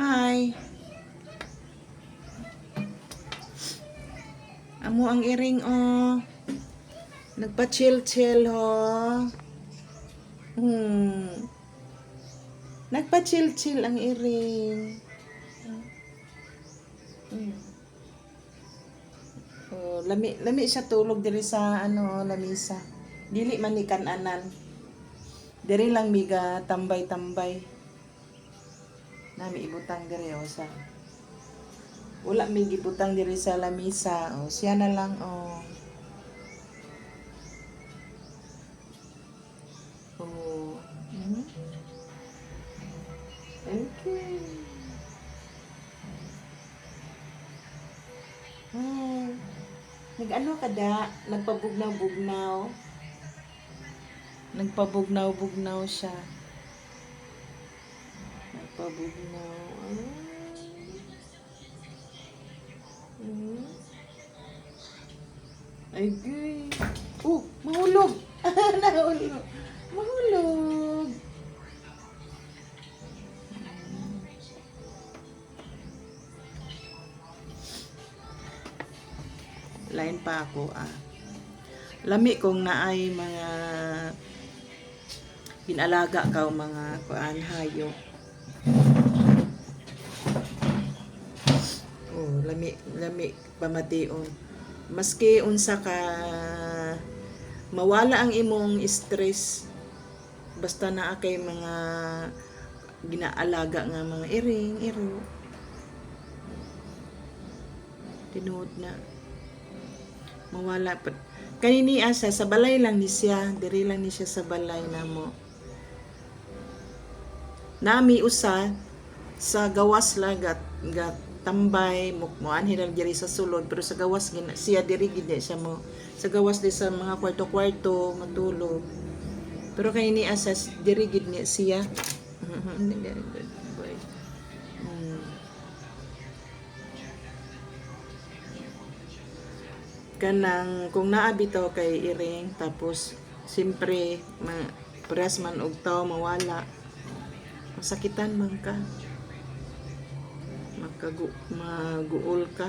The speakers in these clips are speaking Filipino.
Hi. Amo ang iring Nagpa-chill-chill ho. Hmm. Nagpa-chill-chill ang iring. Hmm. Oh, lami siya tulog diri sa lamisa. Dili man ni kan-anan. Diri lang miga tambay-tambay. Nami ibutang diri sa. Wala mi gibutang diri sa lamisa. Siya na lang Mhm. Okay. Hi. Nag-ano ka da? Nagpabugnaw-bugnaw. Nagpabugnaw-bugnaw siya. Nagpabugnaw. Mm. Ay, gay. Mahulog. Nahulog. Mahulog. Lain pa ako Lami kong naay mga pinalaga ka mga kuan hayo. Lami pamation. Maski unsa ka mawala ang imong stress basta naa kay mga ginaalaga nga mga iring, iro. Tinuod na mawala pa. Kanini asa sa balay lang ni siya, diri lang ni siya sa balay namo. Nami usa sa gawas lagat tambay moanhi lang diri sa sulod pero sa gawas siya diri gid siya mo sa gawas di sa mga kwarto-kwarto matulog. Pero kanini asa diri gid ni siya. Very good boy. Kanang kung naa bitaw kay iring tapos simpre press man og taw mawala masakitan man ka maguol ka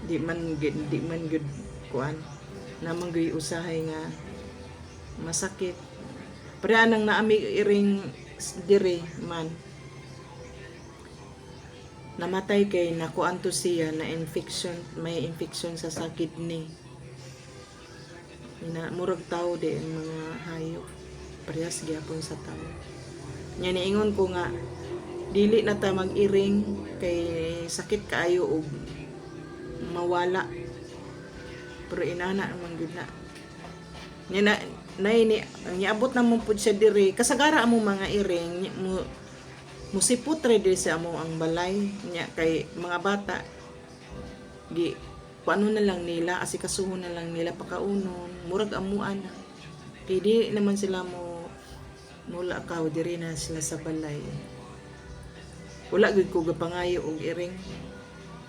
di man gud kuan namang gyud usahay nga masakit pre anang naami iring diri man namatay kay nakuan to siya na infection, may infection sa kidney. Murag tao di ang mga hayop. Parehas gyapon sa tao. Nya niingon ko nga dili na ta mag-iring kay sakit kaayo og mawala. Pero inana man gud na. Nya niabot na mo pud siya diri kasagara mo mga iring musipot ready sa amo ang balay nya kay mga bata paano na lang nila asikasuhon na lang nila pakaunon murag amuan kay di naman sila mula ka diri na sila sa balay wala gud ko gapangayo og iring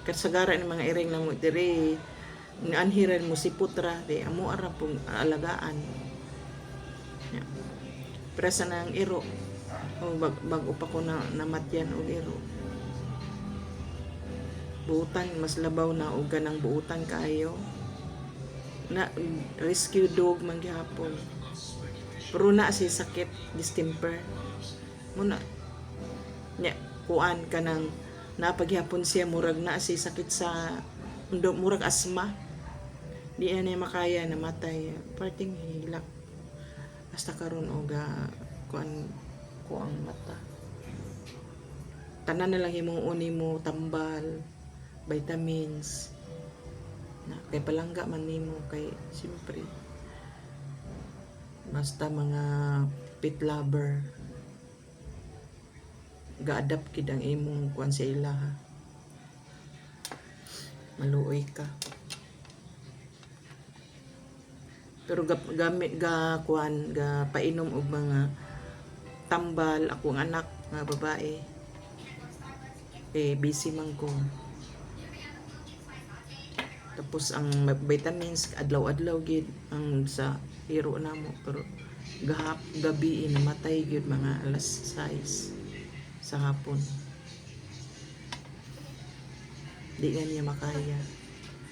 kasagara ng mga iring na mo diri anhiran mo sipot ra di amo ara pong alagaan nya presa nang iro bago pa ko namatyan og iro buutan mas labaw na og ganang buutan kaayo na rescue dog man gihapon pero na si sakit distemper muna nya kuan kanang napaghapon siya murag na si sakit sa murag asma di na makaya namatay parting hilak hasta karon og kuan ko ang mata tanan na lang imong uni mo tambal vitamins na kay palangga man nimo kay siyempre basta mga pet lover ga-adapt kid ang imong kuan sa ila ha maluoy ka pero gamit kuan painom og mga tambal akong anak nga babae busy man ko tapos ang vitamins adlaw-adlaw gid ang sa hiro namo pero gabi namatay gyud mga alas 6 sa hapon. Di nga niya makaya.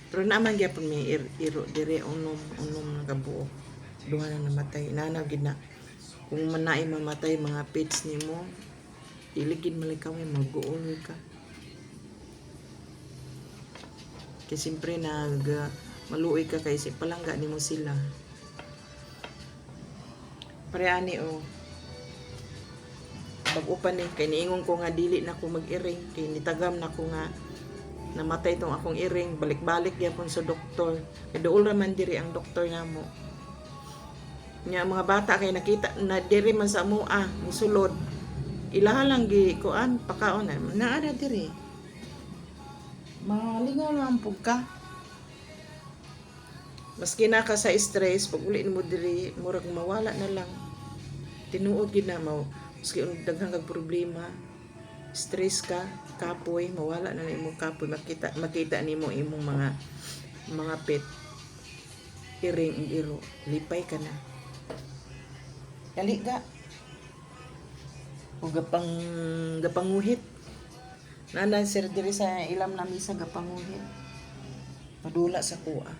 Pero naman gyapon may iro dire unom nga kabuok. Duha na namatay. Nanaw gid na. Kung manay mamatay mga pets nimo, iligid malikaw may mag-uol ka. Kaya siyempre maluoy ka kay si palangga nimo sila. Pareani o. Pag-upan ni kay niingon ko nga dili na ko mag-iring kay nitagam na ko nga namatay tong akong iring, balik-balik gyapon sa doktor. Kay duol ra man diri ang doktor namo. Nya mga bata kay nakita na diri man sa mua, musulod. Ilaha lang gi kuan pakaon na naara diri. Malingaw lang pug ka. Maski na ka sa stress, pag uli mo diri, murag mawala na lang. Tinuod gid na mo. Maski daghang kag problema, stress ka, kapoy, mawala na imong kapoy, makita nimo imong mga pet. Iring iro, lipay ka na. Dali ka. O gapanguhit. Nana sir diri sa ilam na misa gapanguhit. Padula sa kuha.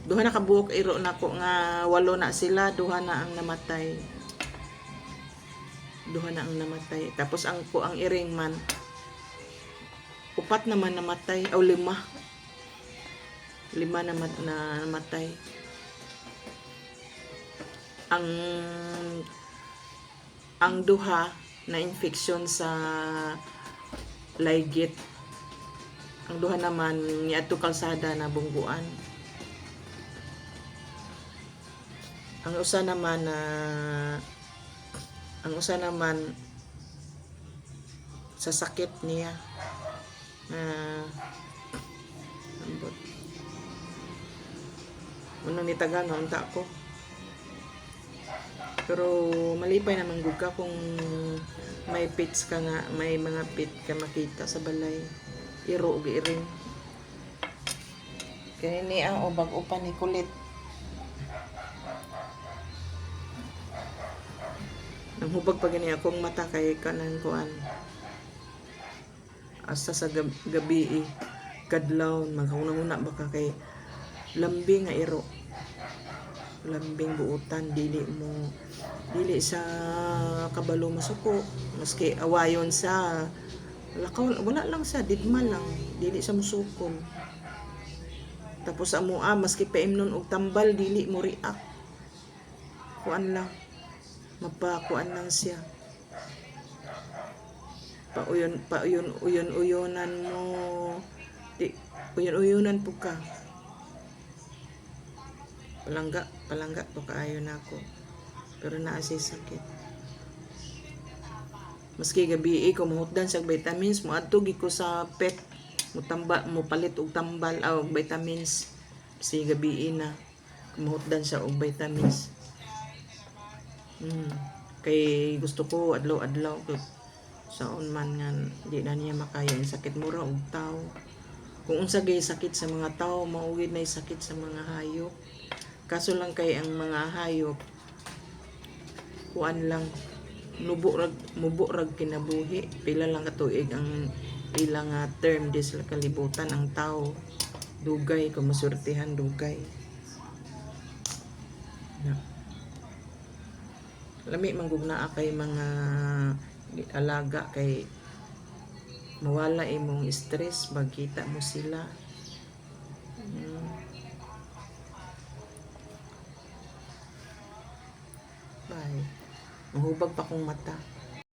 Duha na kabuok iro nako nga 8 na sila, duha na ang namatay. Tapos ang iring man 4 naman namatay o 5. 5 naman na namatay. Ang duha na infection sa laygit. Ang duha naman niadto kalsada na bungguan. Ang usa naman sa sakit niya ambot. Unang nitagan unta ko. Pero malipay naman gud ka kung may pets ka nga, may mga pet ka makita sa balay. Iro ug iring. Kani ni ang ubag upan ni kulit. Nang hubag pa gani akong mata kay kanan kuan. Asa sa gabi kadlawon maghuna-huna baka kay lambing nga iro. Lambing buutan dili sa kabalo masuko maski awayon sa lakaw wala lang sa digma lang dili sa musukon. Tapos amo maski paimnon og tambal dili mo react. Kuan lang mapakuan lang siya. Uyon-uyonan mo. Uyon-uyonan po ka. Palangga po kaayo na ako. Pero naasay sakit. Maski gabi ko mahutdan sa vitamins, moadto gi ko sa pet. Mo palit og tambal og vitamins. Kasi gabi na mahutdan sa og vitamins. Kay gusto ko adlaw-adlaw saon man nga di na niya makaya ang sakit mura og tao. Kung unsa gay sakit sa mga tao, maugid na sakit sa mga hayop. Kaso lang kay ang mga hayop kuan lang mubo rag kinabuhi. Pila lang ka tuig ang ilang term di sila kalibutan. Ang tao dugay kung masurtihan dugay. Lami manggugna kay mga alaga kay mawala imong stress magkita mo sila. Bye. Mahubag pa kong mata.